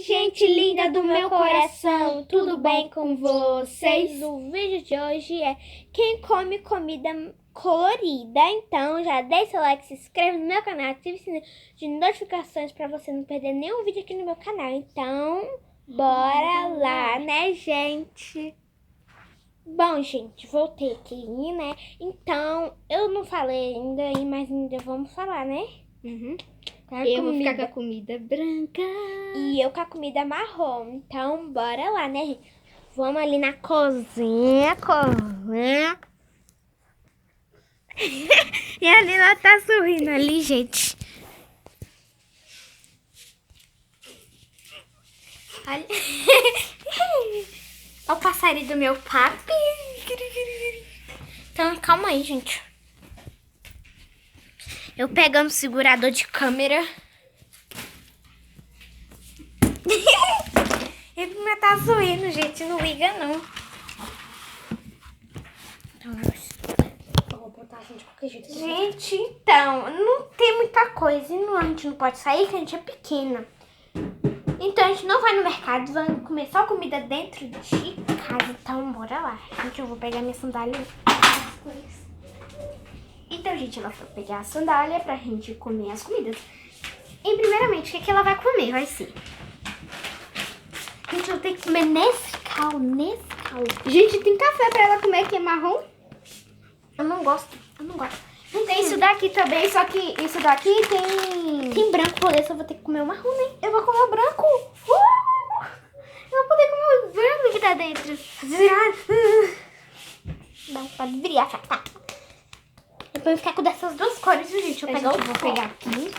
gente linda do meu coração, tudo bem com vocês? O vídeo de hoje é quem come comida colorida. Então já deixa seu like, se inscreve no meu canal, ative o sininho de notificações para você não perder nenhum vídeo aqui no meu canal. Então, bora lá, né, gente? Bom, gente, voltei aqui, né? Então, eu não falei ainda, mas ainda vamos falar, né? Eu vou ficar com a comida branca. E eu com a comida marrom. Então, bora lá, né, gente? Vamos ali na cozinha. E a Lila tá sorrindo ali, gente. Olha. Olha o passarinho do meu papi. Então, calma aí, gente. Eu pegando o segurador de câmera. Ele me tá zoando, gente. Não liga, não. Então, eu vou botar assim de qualquer jeito. Gente, então, não tem muita coisa. E a gente não pode sair, que a gente é pequena. Então, a gente não vai no mercado. Vamos comer só comida dentro de casa. Então, bora lá. Gente, eu vou pegar minha sandália. Então, gente, ela foi pegar a sandália pra gente comer as comidas. E, primeiramente, o que ela vai comer? Vai ser... Gente, eu tenho que comer Nescau. Gente, tem café pra ela comer que é marrom? Eu não gosto. Tem isso daqui também, só que isso daqui tem... Tem branco, por isso eu vou ter que comer o marrom, né? Eu vou comer o branco. Eu vou poder comer o branco que tá dentro. Não, pode virar, tá? Depois ficar com dessas duas cores, viu, gente? Eu vou pegar aqui.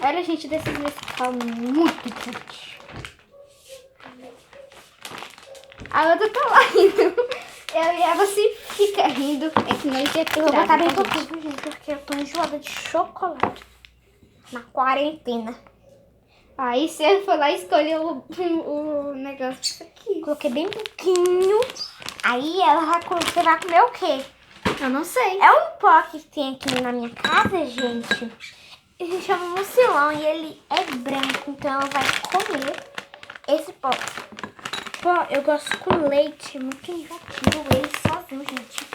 Olha, gente, desses Nescau muito quente. A outra tá lá rindo. Eu e ela se fica rindo. É que nós já Eu vou botar bem pouquinho, gente, porque eu tô enjoada de chocolate. Na quarentena. Aí você foi lá e escolheu o negócio disso aqui. Coloquei bem pouquinho. Aí você vai comer o quê? Eu não sei. É um pó que tem aqui na minha casa, gente. Ele se chama mucilão e ele é branco. Então ela vai comer esse pó. Pó, eu gosto com leite. É muito enjoativo ele sozinho, gente.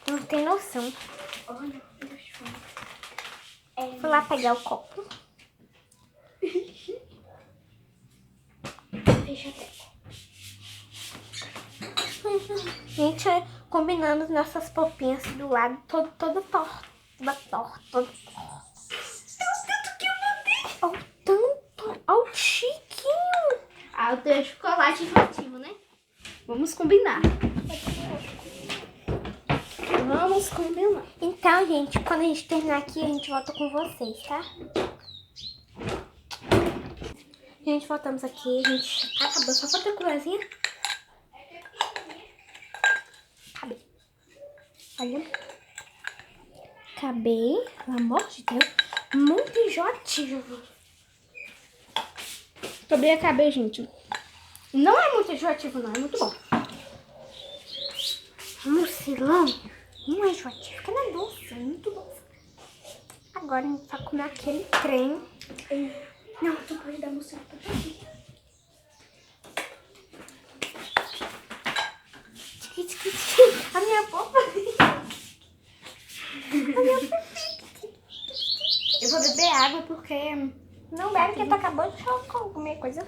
Não tem noção. Olha, deixa eu ver. Fui lá pegar o copo. Deixa eu ver. Gente, combinando nossas popinhas do lado, toda torta. Olha o tanto. Olha o chiquinho. Ah, eu tenho chocolate infantil, né? Vamos combinar. Vamos combinar. Então, gente, quando a gente terminar aqui, a gente volta com vocês, tá? Gente, voltamos aqui. A gente acabou. Só falta a colherzinha. Acabei. Olha. Acabei. Pelo amor de Deus. Muito enjoativo. Também acabei, gente. Não é muito enjoativo, não. É muito bom. Mucilão. Não é enjoativo. Fica na doce. É muito bom. Agora a gente vai comer aquele trem. Não, tu pode dar mucilão pra mim. A minha popa. Eu vou beber água porque... Não bebe, porque tu acabou de comer coisa.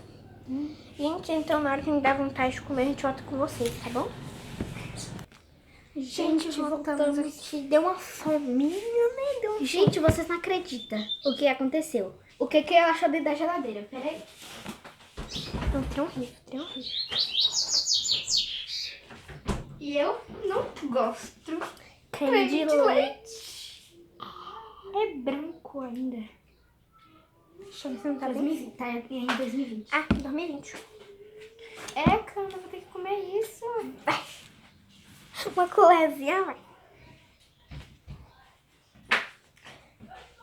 Gente, então na hora que me dá vontade de comer, a gente volta com vocês, tá bom? Gente, voltamos aqui. Deu uma fominha, né? Gente, vocês não acreditam o que aconteceu. O que ela achou dentro da geladeira? Peraí. Não, tem horrível. E eu não gosto. Creme de leite. É branco ainda. Deixa eu ver se não tá bem. 2020, tá em 2020. Ah, 2020. É, cara, eu vou ter que comer isso. Uma colherzinha, vai.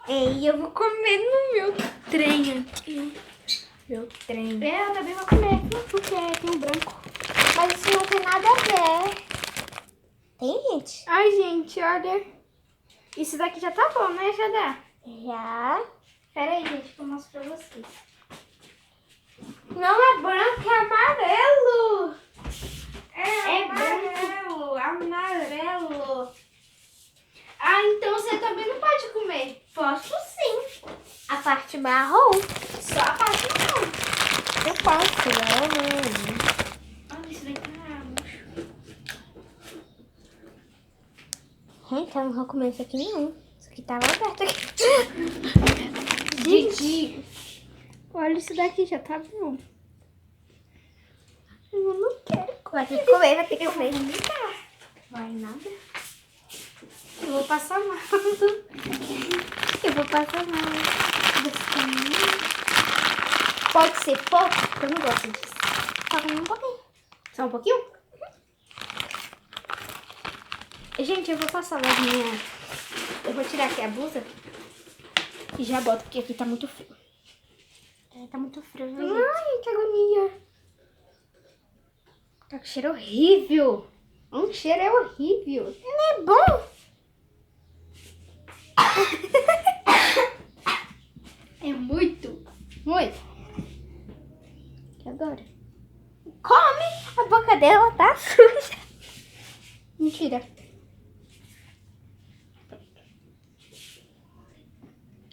E eu vou comer no meu trem aqui. Meu trem. Eu também vou comer, porque tem um branco. Mas isso não tem nada a ver. Tem, gente? Ai, gente, olha. Isso daqui já tá bom, né? Já dá. Já. Pera aí, gente, que eu mostro pra vocês. Barrou. Só a parte não. Eu posso, não. Olha, isso daí tá murcho. Então, não vou comer isso aqui não. Isso aqui tava aberto aqui. Didi. Olha isso daqui, já tá bom. Eu não quero. Vai ter que comer, vai ter que comer. Vai nada. Eu vou passar mal. Eu vou passar mal. Pode ser pouco? Eu não gosto disso. Só comer um pouquinho. Só um pouquinho? Gente, eu vou passar lá minha... Eu vou tirar aqui a blusa e já boto, porque aqui tá muito frio. Tá muito frio, né, gente? Ai, que agonia. Tá com cheiro horrível. Um cheiro é horrível. Não é bom? É muito. Muito. E agora? Come! A boca dela tá suja. Mentira.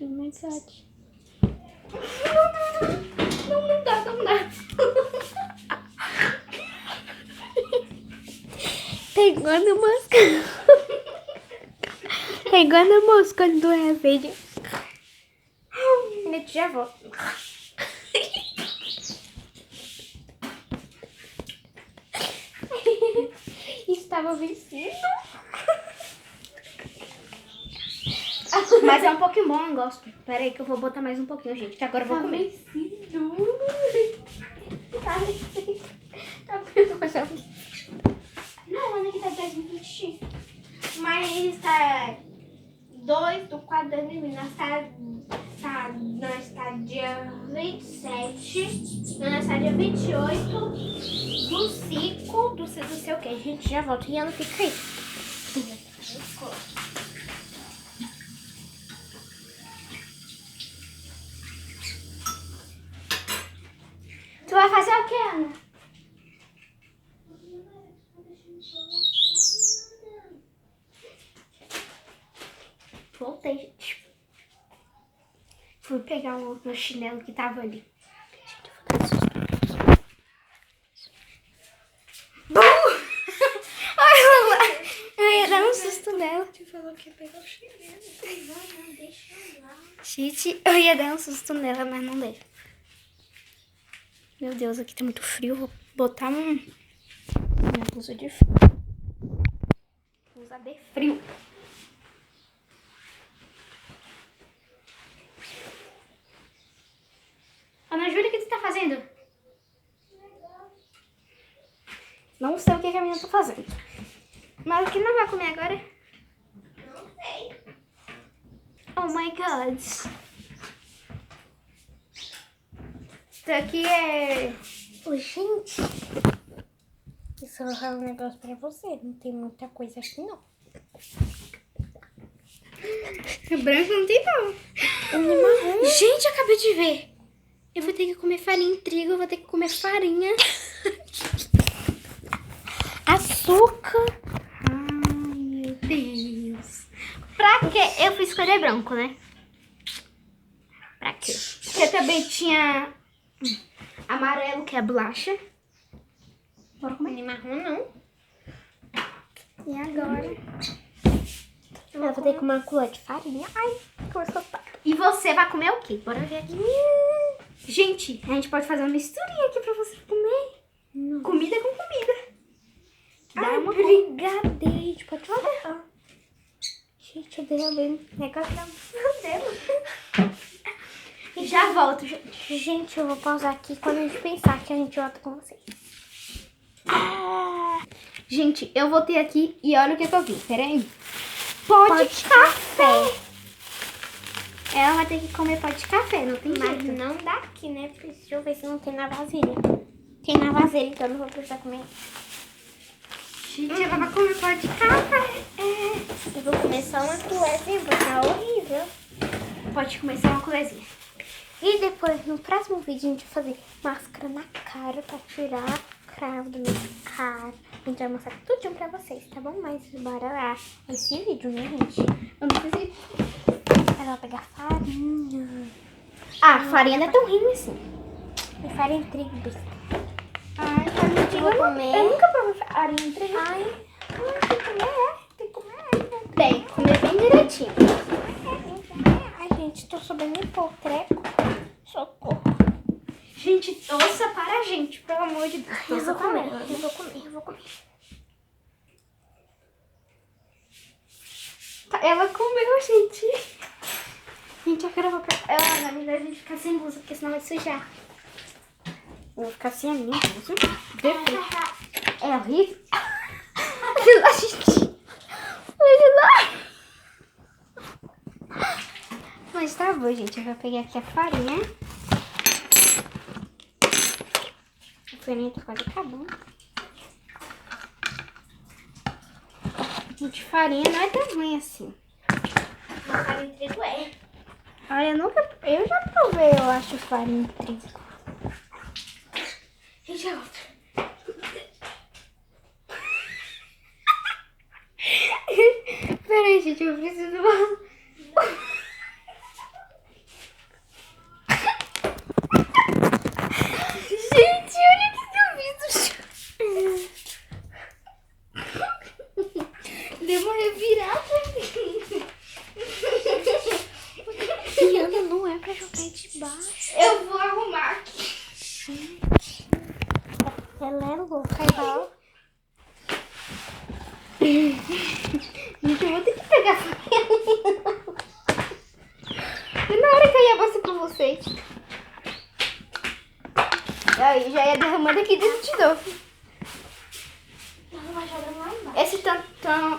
Oh my God. Não dá, não dá. Pegando mosca. Pegando mosca do remédio. Eu já volto. Estava vencido. Mas é um pouquinho bom, eu gosto. Pera aí que eu vou botar mais um pouquinho, gente, que agora eu vou comer. Vencido. Tá vencido. Tá vencido. Não, Ana, que tá 10 Mas tá 2/4 de 2000. Nós tá dia 27. Nós tá dia 28 do 5 do sei o que. A gente já volta. E ela fica aí. Tu vai fazer o que, Ana? Voltei, gente. Fui pegar o meu chinelo que tava ali. Eu ia dar um susto nela. Tu falou que ia pegar o chinelo. Não, deixa eu lá. Gente, eu ia dar um susto nela, mas não dei. Meu Deus, aqui tá muito frio. Vou botar minha blusa de frio. Blusa de frio. Ana Júlia, o que tu tá fazendo? Não sei o que a menina tá fazendo. Mas o que não vai comer agora? Não sei. Oh my God. Isso aqui é... Ô, gente. Isso é um negócio pra você. Não tem muita coisa aqui, não. Branco não tem não. Marrom. Gente, eu acabei de ver. Eu vou ter que comer farinha de trigo, eu vou ter que comer farinha. Açúcar. Ai, meu Deus. Pra quê? Eu fui escolher branco, né? Pra quê? Porque também tinha amarelo, que é bolacha. Bora comer. Não é marrom, não. E agora? Eu vou ter que comer uma colher de farinha. Ai, começou a... E você vai comer o quê? Bora ver aqui. Gente, a gente pode fazer uma misturinha aqui pra você comer. Não. Comida com comida. Dá Ai, uma brigadeiro. A gente pode fazer. Gente, eu derramei um negócio na dela. E já volto, gente. Gente, eu vou pausar aqui. Quando a gente pensar que a gente volta com vocês. Gente, eu voltei aqui e olha o que eu vi. Pera aí. Pó de café. Ela vai ter que comer pó de café, não tem Mas jeito. não daqui, né? Deixa eu ver se não tem na vasilha. Tem na vasilha, então eu não vou precisar comer. Gente, ela vai comer pó de café. Eu vou comer só uma colherzinha, porque tá horrível. Pode comer só uma colherzinha. E depois, no próximo vídeo, a gente vai fazer máscara na cara pra tirar cravo da minha cara. A gente vai mostrar tudo pra vocês, tá bom? Mas bora lá. Esse vídeo, né, gente? Eu não preciso. Ela vai pegar farinha. Ah, farinha não é tão ruim assim. É farinha de trigo, besta. Ai, farinha de trigo Vou comer. eu nunca provei farinha de trigo. Ai, tem que comer, tem que comer. Tem que comer bem direitinho. Ai, gente, tô subindo pouco treco. Socorro. Gente, doça para a gente, pelo amor de Deus. Eu Doça vou para comer, ela. eu vou comer, eu vou comer. Tá, ela comeu, gente. Gente, eu quero ela, na verdade, a gente ficar sem blusa, porque senão vai sujar. Eu vou ficar sem a minha blusa. É horrível. Olha lá, gente. Olha lá. Mas tá bom, gente. Eu vou pegar aqui a farinha. A farinha tá quase acabando. Gente, farinha não é tão ruim assim. Mas farinha de trigo é. Olha, eu já provei, eu acho, farinha de trigo. Gente, a outra. Peraí, gente, eu preciso... Gente, olha o que eu fiz no chão. Deu uma revirada. Diana, não é pra jogar de baixo. Eu vou arrumar aqui. Ela é louca, igual. Gente, eu vou ter que pegar a farinha. Na hora que eu ia passar pra vocês. Aí, já ia derramando aqui dentro de novo. Ela vai jogando lá embaixo.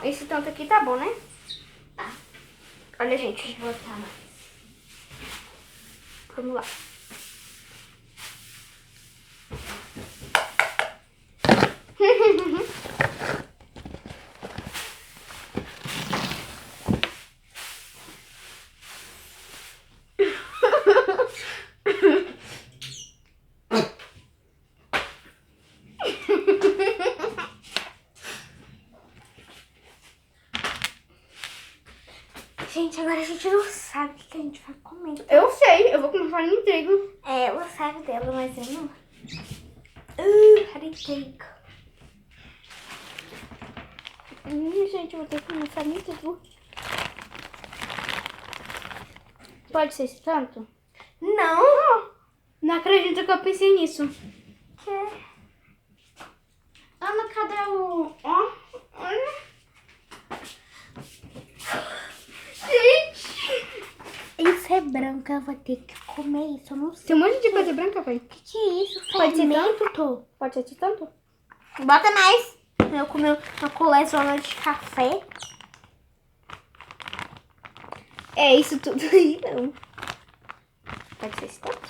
Esse tanto aqui tá bom, né? Tá. Olha, gente. Vou botar mais. Vamos lá. Gente, agora a gente não sabe o que a gente vai comer. Eu sei, eu vou comer farinha de trigo. É, ela sabe dela, mas eu não. Farinha de trigo. Gente, eu vou ter que comer farinha de trigo. Pode ser esse tanto? Não! Não acredito que eu pensei nisso. Que? Ana, cadê o... Ó, olha. Gente! Isso é branca, eu vou ter que comer isso, eu não sei. Tem um monte de coisa branca, pai. O que é isso? Pode ser Fermento? Pode ser de tanto? Bota mais. Eu comi uma colezona de café. É isso tudo aí, não. Pode ser esse tanto?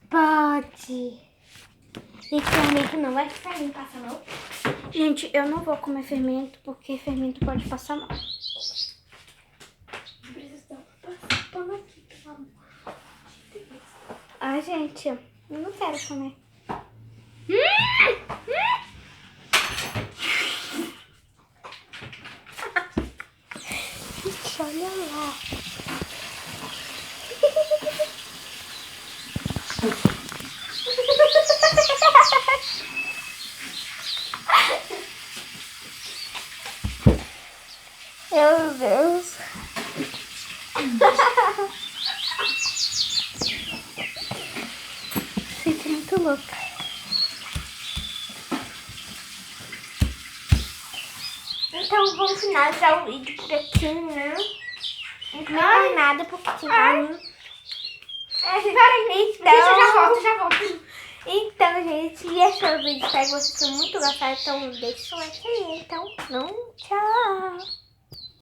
Pode. Gente, fermento não vai sair, passa mal. Gente, eu não vou comer fermento, porque fermento pode passar mal. Pano aqui, pelo amor. Ai, gente, eu não quero comer. Gente, olha lá. Meu Deus. Gente, é muito louca. Então vamos finalizar o vídeo por aqui, né? Não comer mais nada porque senão... Gente, já volto. Então, gente, e esse é o vídeo. Espero que vocês tenham muito gostado. Então, deixa o like aí. Então, não, tchau.